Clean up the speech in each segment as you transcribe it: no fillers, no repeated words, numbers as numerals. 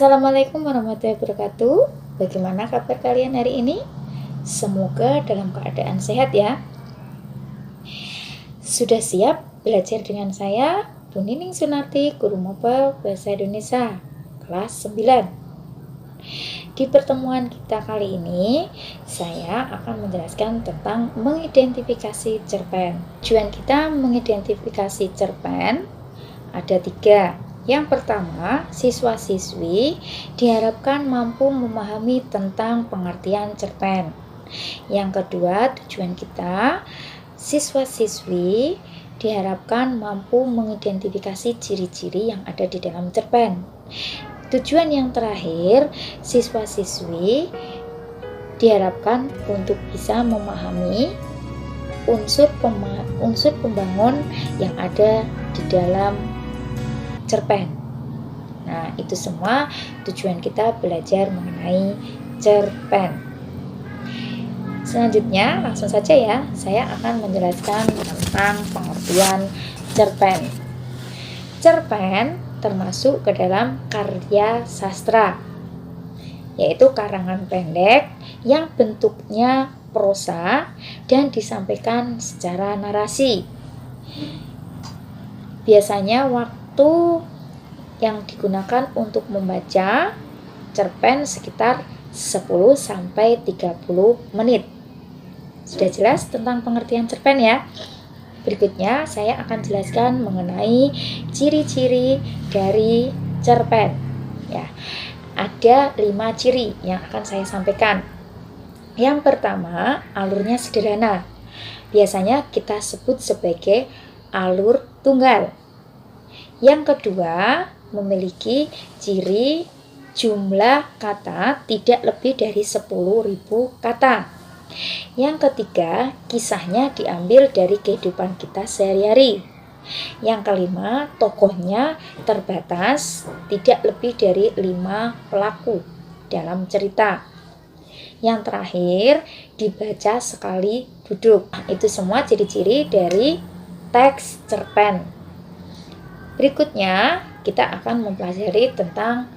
Assalamualaikum warahmatullahi wabarakatuh. Bagaimana kabar kalian hari ini? Semoga dalam keadaan sehat ya. Sudah siap belajar dengan saya, Bu Nining Sunarti, Guru Maba Bahasa Indonesia, kelas 9. Di pertemuan kita kali ini, saya akan menjelaskan tentang mengidentifikasi cerpen. Tujuan kita mengidentifikasi cerpen ada 3. Yang pertama, siswa-siswi diharapkan mampu memahami tentang pengertian cerpen. Yang kedua, tujuan kita, siswa-siswi diharapkan mampu mengidentifikasi ciri-ciri yang ada di dalam cerpen. Tujuan yang terakhir, siswa-siswi diharapkan untuk bisa memahami unsur pembangun yang ada di dalam cerpen. Nah, itu semua tujuan kita belajar mengenai cerpen. Selanjutnya, langsung saja ya, saya akan menjelaskan tentang pengertian cerpen. Cerpen termasuk ke dalam karya sastra, yaitu karangan pendek yang bentuknya prosa dan disampaikan secara narasi. Biasanya waktu yang digunakan untuk membaca cerpen sekitar 10-30 menit. Sudah jelas tentang pengertian cerpen ya? Berikutnya saya akan jelaskan mengenai ciri-ciri dari cerpen. Ya, ada 5 ciri yang akan saya sampaikan. Yang pertama, alurnya sederhana. Biasanya kita sebut sebagai alur tunggal. Yang kedua, memiliki ciri jumlah kata tidak lebih dari 10.000 kata. Yang ketiga, kisahnya diambil dari kehidupan kita sehari-hari. Yang kelima, tokohnya terbatas, tidak lebih dari 5 pelaku dalam cerita. Yang terakhir, dibaca sekali duduk. Itu semua ciri-ciri dari teks cerpen. Berikutnya, kita akan mempelajari tentang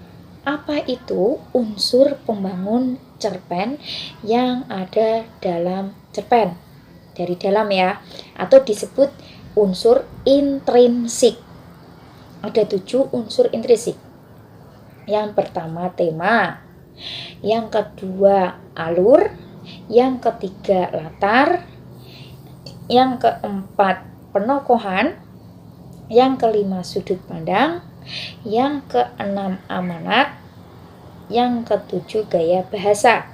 apa itu unsur pembangun cerpen yang ada dalam cerpen. Dari dalam ya, atau disebut unsur intrinsik. Ada 7 unsur intrinsik. Yang pertama tema, yang kedua alur, yang ketiga latar, yang keempat penokohan, yang kelima sudut pandang, yang keenam amanat, yang ketujuh gaya bahasa.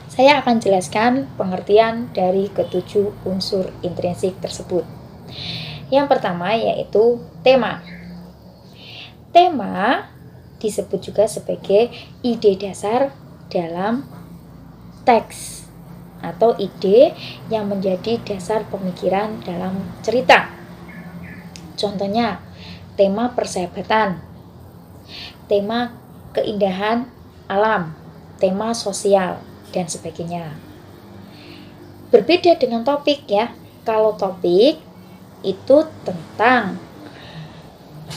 Saya akan jelaskan pengertian dari ketujuh unsur intrinsik tersebut. Yang pertama yaitu tema. Tema disebut juga sebagai ide dasar dalam teks atau ide yang menjadi dasar pemikiran dalam cerita. Contohnya, tema persahabatan, tema keindahan alam, tema sosial, dan sebagainya. Berbeda dengan topik ya. Kalau topik itu tentang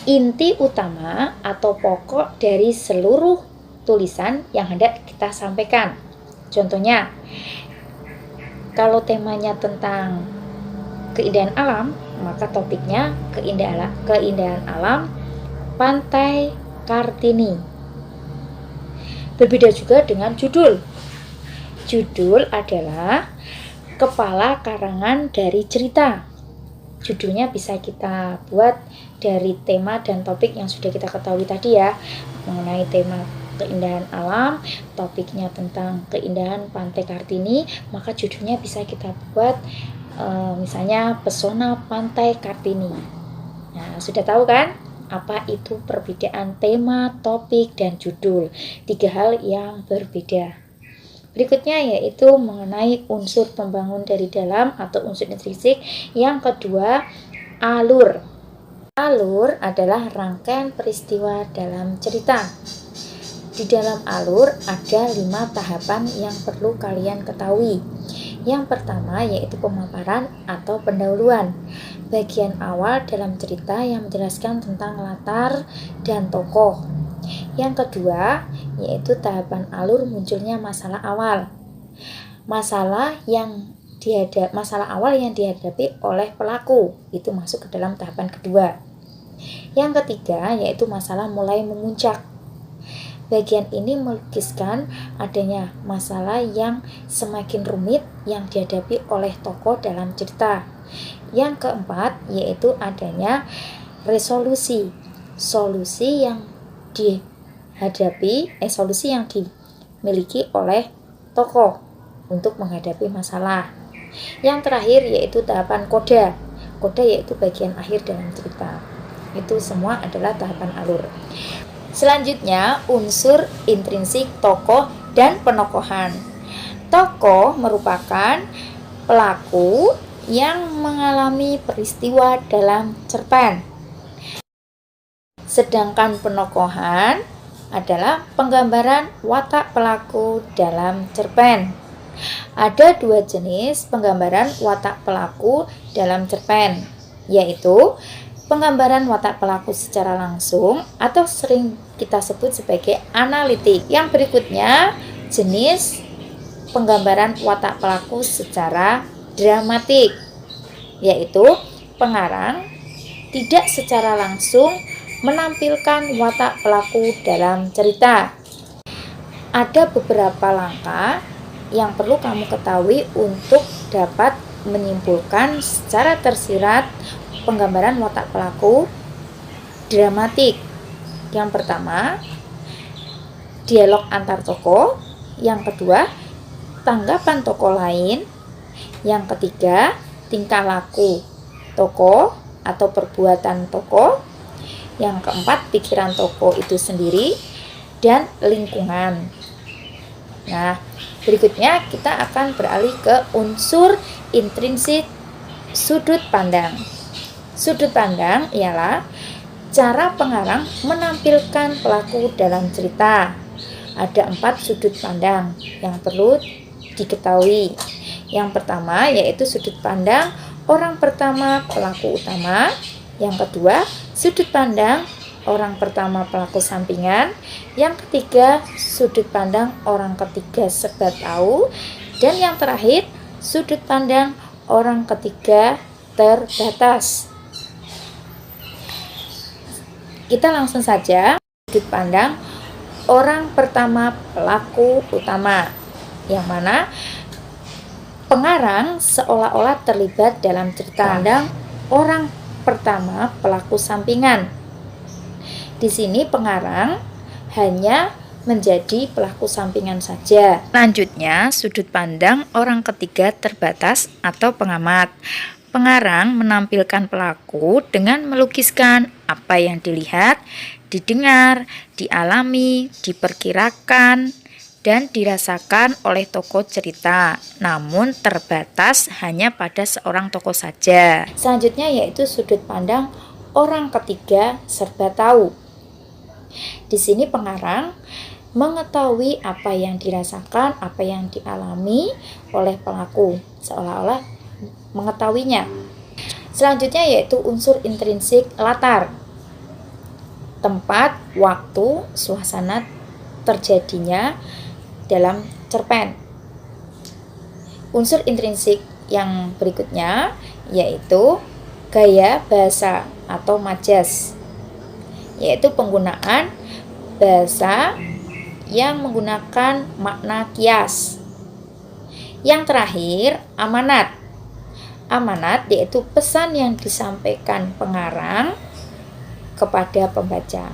inti utama atau pokok dari seluruh tulisan yang hendak kita sampaikan. Contohnya, kalau temanya tentang keindahan alam, maka topiknya keindahan alam Pantai Kartini. Berbeda juga dengan judul. Judul adalah kepala karangan dari cerita. Judulnya bisa kita buat dari tema dan topik yang sudah kita ketahui tadi ya, mengenai tema keindahan alam, topiknya tentang keindahan Pantai Kartini, maka judulnya bisa kita buat misalnya Pesona Pantai Kartini. Nah, sudah tahu kan apa itu perbedaan tema, topik, dan judul? 3 hal yang berbeda. Berikutnya yaitu mengenai unsur pembangun dari dalam atau unsur intrinsik. Yang kedua, alur. Alur adalah rangkaian peristiwa dalam cerita. Di dalam alur ada 5 tahapan yang perlu kalian ketahui. Yang pertama yaitu pemaparan atau pendahuluan, bagian awal dalam cerita yang menjelaskan tentang latar dan tokoh. Yang kedua yaitu tahapan alur munculnya masalah awal, masalah awal yang dihadapi oleh pelaku, itu masuk ke dalam tahapan kedua. Yang ketiga yaitu masalah mulai memuncak. Bagian ini melukiskan adanya masalah yang semakin rumit yang dihadapi oleh tokoh dalam cerita. Yang keempat yaitu adanya resolusi, solusi yang dimiliki oleh tokoh untuk menghadapi masalah. Yang terakhir yaitu tahapan koda. Koda yaitu bagian akhir dalam cerita. Itu semua adalah tahapan alur. Selanjutnya, unsur intrinsik tokoh dan penokohan. Tokoh merupakan pelaku yang mengalami peristiwa dalam cerpen. Sedangkan penokohan adalah penggambaran watak pelaku dalam cerpen. Ada dua jenis penggambaran watak pelaku dalam cerpen, yaitu penggambaran watak pelaku secara langsung atau sering kita sebut sebagai analitik. Yang berikutnya jenis penggambaran watak pelaku secara dramatik, yaitu pengarang tidak secara langsung menampilkan watak pelaku dalam cerita. Ada beberapa langkah yang perlu kamu ketahui untuk dapat menyimpulkan secara tersirat penggambaran watak pelaku dramatik. Yang pertama, dialog antar tokoh. Yang kedua, tanggapan tokoh lain. Yang ketiga, tingkah laku tokoh atau perbuatan tokoh. Yang keempat, pikiran tokoh itu sendiri dan lingkungan. Nah, berikutnya kita akan beralih ke unsur intrinsik sudut pandang. Sudut pandang ialah cara pengarang menampilkan pelaku dalam cerita. Ada 4 sudut pandang yang perlu diketahui. Yang pertama yaitu sudut pandang orang pertama pelaku utama. Yang kedua, sudut pandang orang pertama pelaku sampingan. Yang ketiga, sudut pandang orang ketiga serba tahu. Dan yang terakhir, sudut pandang orang ketiga terbatas. Kita langsung saja sudut pandang orang pertama pelaku utama, yang mana pengarang seolah-olah terlibat dalam cerita. Pandang orang pertama pelaku sampingan. Di sini pengarang hanya menjadi pelaku sampingan saja. Selanjutnya, sudut pandang orang ketiga terbatas atau pengamat. Pengarang menampilkan pelaku dengan melukiskan apa yang dilihat, didengar, dialami, diperkirakan, dan dirasakan oleh tokoh cerita, namun terbatas hanya pada seorang tokoh saja. Selanjutnya yaitu sudut pandang orang ketiga serba tahu. Di sini pengarang mengetahui apa yang dirasakan, apa yang dialami oleh pelaku, seolah-olah mengetahuinya. Selanjutnya yaitu unsur intrinsik latar, tempat, waktu, suasana terjadinya dalam cerpen. Unsur intrinsik yang berikutnya yaitu gaya bahasa atau majas, yaitu penggunaan bahasa yang menggunakan makna kias. Yang terakhir, amanat. Amanat yaitu pesan yang disampaikan pengarang kepada pembaca.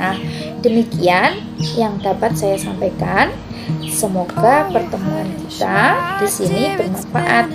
Nah, demikian yang dapat saya sampaikan. Semoga pertemuan kita di sini bermanfaat.